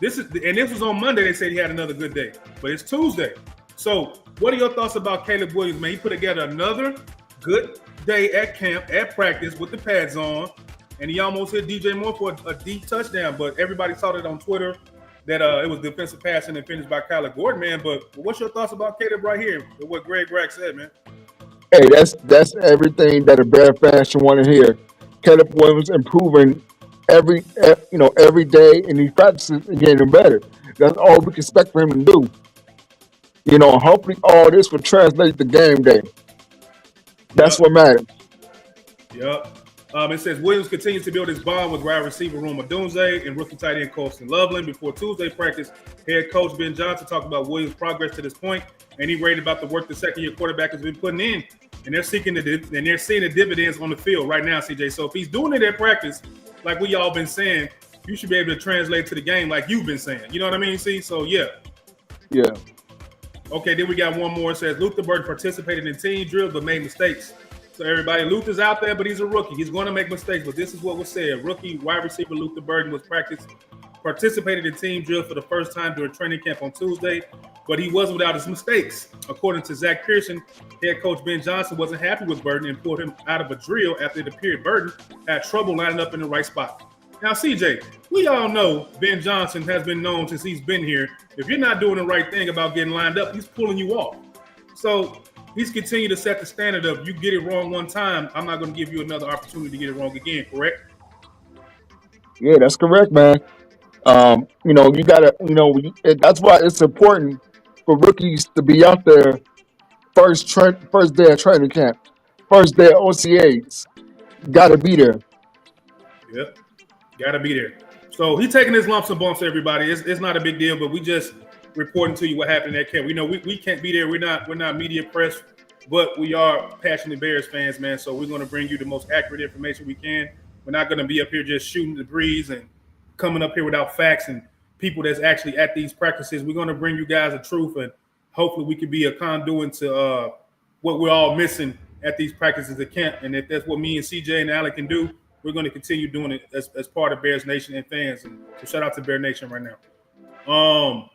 This was on Monday. They said he had another good day, but it's Tuesday. So what are your thoughts about Caleb Williams, man? He put together another good day at camp, at practice with the pads on, and he almost hit DJ Moore for a deep touchdown, but everybody saw it on Twitter that it was defensive passing and finished by Kyler Gordon, man. But what's your thoughts about Caleb right here? What Greg said, man. Hey, that's everything that a Bear fan should want to hear. Caleb Williams improving every day, and he practices and getting better. That's all we can expect for him to do. Hopefully all this will translate to game day. That's what matters. Yep. It says Williams continues to build his bond with wide receiver Rome Odunze and rookie tight end Coltson Loveland. Before Tuesday practice, head coach Ben Johnson talked about Williams' progress to this point, and he rated about the work the second-year quarterback has been putting in. And they're seeing the dividends on the field right now, CJ. So if he's doing it at practice, like we all been saying, you should be able to translate to the game like you've been saying. You know what I mean? See? So yeah. Yeah. Okay, then we got one more. It says Luther Burden participated in team drills but made mistakes. So everybody, Luther's out there, but he's a rookie. He's going to make mistakes, but this is what was said. Rookie wide receiver Luther Burden was participated in team drill for the first time during training camp on Tuesday, but he wasn't without his mistakes. According to Zach Pearson, head coach Ben Johnson wasn't happy with Burden and pulled him out of a drill after it appeared Burden had trouble lining up in the right spot. Now, CJ, we all know Ben Johnson has been known since he's been here. If you're not doing the right thing about getting lined up, he's pulling you off. So he's continued to set the standard of you get it wrong one time, I'm not going to give you another opportunity to get it wrong again, correct? Yeah, that's correct, man. You gotta, that's why it's important for rookies to be out there first day of training camp, first day of OCAs. Gotta be there. Yep, gotta be there. So he's taking his lumps and bumps, everybody. It's not a big deal, but we just reporting to you what happened at camp. We know we can't be there. We're not media press, but we are passionate Bears fans, man. So we're going to bring you the most accurate information we can. We're not going to be up here just shooting the breeze and coming up here without facts and people that's actually at these practices. We're going to bring you guys the truth, and hopefully we can be a conduit to what we're all missing at these practices at camp. And if that's what me and CJ and Alec can do, we're going to continue doing it as part of Bears Nation and fans. And so shout out to Bear Nation right now.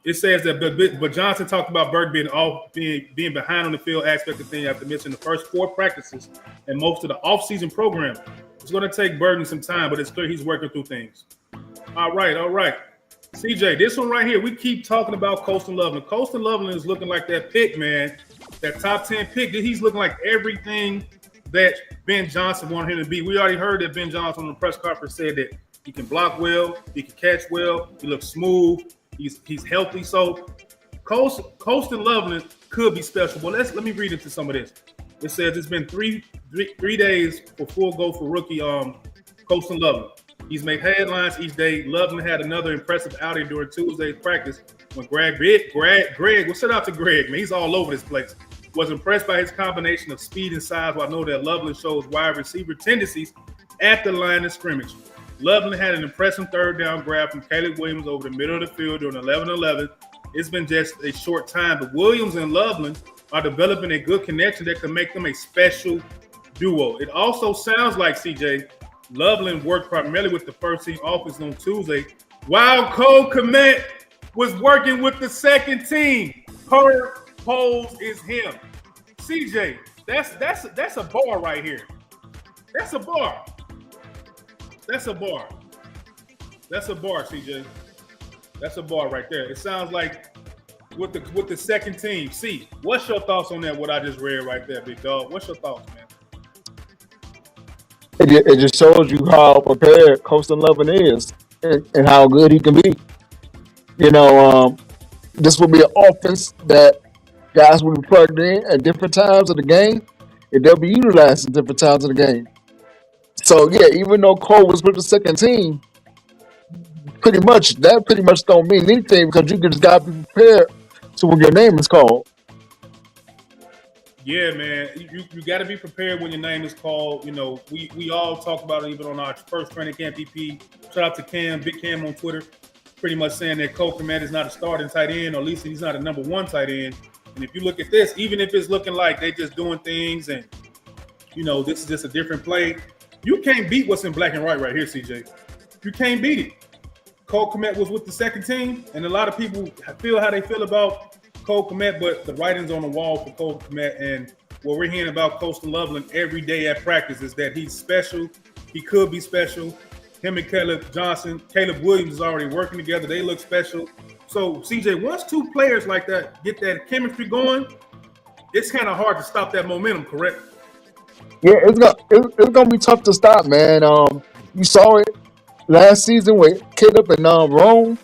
It says that, but Johnson talked about Bird being behind on the field aspect of things after missing the first 4 practices and most of the offseason program. It's going to take Burden some time, but it's clear he's working through things. All right. CJ, this one right here, we keep talking about Coltson Loveland. Coltson Loveland is looking like that pick, man, that top 10 pick. He's looking like everything that Ben Johnson wanted him to be. We already heard that Ben Johnson on the press conference said that he can block well, he can catch well, he looks smooth, he's healthy. So Coltson Loveland could be special. But let me read into some of this. It says it's been three days for full go for rookie Coltson Loveland. He's made headlines each day. Loveland had another impressive outing during Tuesday's practice when Greg, well, shout out to Greg, man, he's all over this place, was impressed by his combination of speed and size, while I know that Loveland shows wide receiver tendencies at the line of scrimmage. Loveland had an impressive third down grab from Caleb Williams over the middle of the field during 11-11. It's been just a short time, but Williams and Loveland are developing a good connection that can make them a special duo. It also sounds like, CJ, Loveland worked primarily with the first team offense on Tuesday, while Cole Kmet was working with the second team. Her pose is him. CJ, that's a bar right here. That's a bar. That's a bar. That's a bar, CJ. That's a bar right there. It sounds like with the second team. See, what's your thoughts on that? What I just read right there, big dog. What's your thoughts, man? It just shows you how prepared Coltson Loveland is and how good he can be. This will be an offense that guys will be plugged in at different times of the game, and they'll be utilized at different times of the game. So yeah, even though Cole was with the second team, pretty much don't mean anything because you just gotta be prepared to when your name is called. Yeah, man, you got to be prepared when your name is called. We all talk about it even on our first training camp EP. Shout out to Cam, Big Cam on Twitter, pretty much saying that Cole Kmet is not a starting tight end, or at least he's not a number 1 tight end. And if you look at this, even if it's looking like they just doing things and, this is just a different play, you can't beat what's in black and white right here, CJ. You can't beat it. Cole Kmet was with the second team, and a lot of people feel how they feel about Cole Kmet, but the writing's on the wall for Cole Kmet. And what we're hearing about Coltson Loveland every day at practice is that he's special. He could be special. Him and Caleb Williams is already working together. They look special. So, CJ, once two players like that get that chemistry going, it's kind of hard to stop that momentum, correct? Yeah, it's gonna be tough to stop, man. You saw it last season with Caleb and Rome,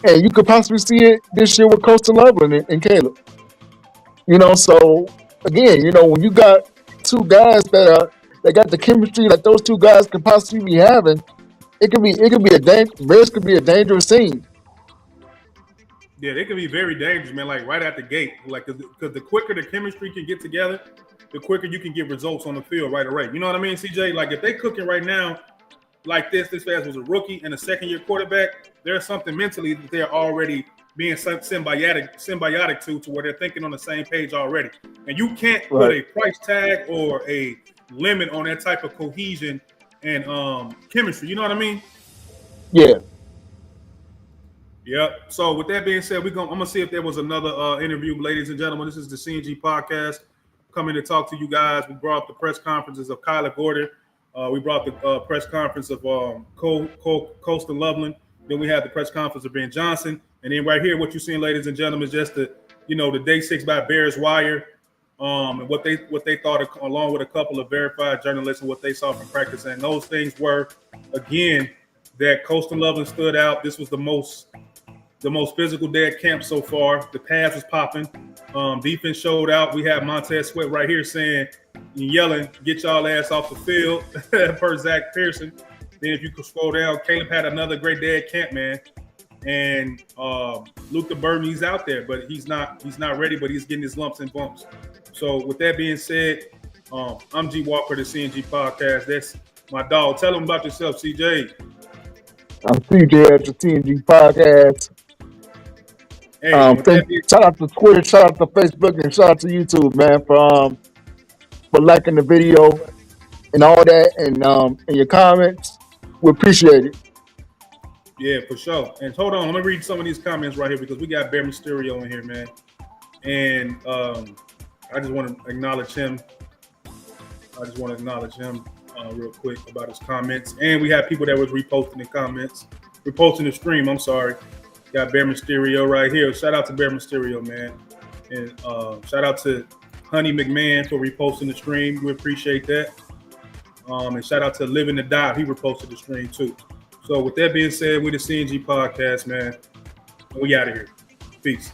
and you could possibly see it this year with Coltson, Loveland and Caleb. So again, when you got two guys that got the chemistry that those two guys could possibly be having, it could be Bears could be a dangerous team. Yeah, they can be very dangerous, man. Like right out the gate, like because the quicker the chemistry can get together, the quicker you can get results on the field right away. You know what I mean, CJ? Like if they cooking right now, like this fast was a rookie and a second-year quarterback, there's something mentally that they're already being symbiotic to where they're thinking on the same page already. And you can't put a price tag or a limit on that type of cohesion and chemistry. You know what I mean? Yeah. Yep. So with that being said, I'm gonna see if there was another interview, ladies and gentlemen. This is the CNG podcast coming to talk to you guys. We brought up the press conferences of Kyler Gordon. We brought the press conference of Coltson Loveland. Then we had the press conference of Ben Johnson. And then right here, what you're seeing, ladies and gentlemen, is just the Day 6 by Bears Wire, and what they thought, along with a couple of verified journalists, and what they saw from practice. And those things were, again, that Coltson Loveland stood out. This was the most physical day at camp so far. The pass was popping. Defense showed out. We have Montez Sweat right here yelling, "Get y'all ass off the field," per Zach Pearson. Then if you could scroll down, Caleb had another great day at camp, man. And Luka Burton, he's out there, but he's not ready, but he's getting his lumps and bumps. So with that being said, I'm G Walker, the CNG podcast. That's my dog. Tell them about yourself, CJ. I'm CJ at the CNG podcast. Hey, shout out to Twitter, shout out to Facebook, and shout out to YouTube, man, for liking the video and all that, and your comments. We appreciate it. Yeah, for sure. And hold on, let me read some of these comments right here because we got Bear Mysterio in here, man. And I just want to acknowledge him. Real quick about his comments. And we have people that was reposting the stream. I'm sorry. Got Bear Mysterio right here. Shout out to Bear Mysterio, man. And shout out to Honey McMahon for reposting the stream. We appreciate that. And shout out to Living the Dive. He reposted the stream too. So with that being said, we're the CNG podcast, man. We out of here. Peace.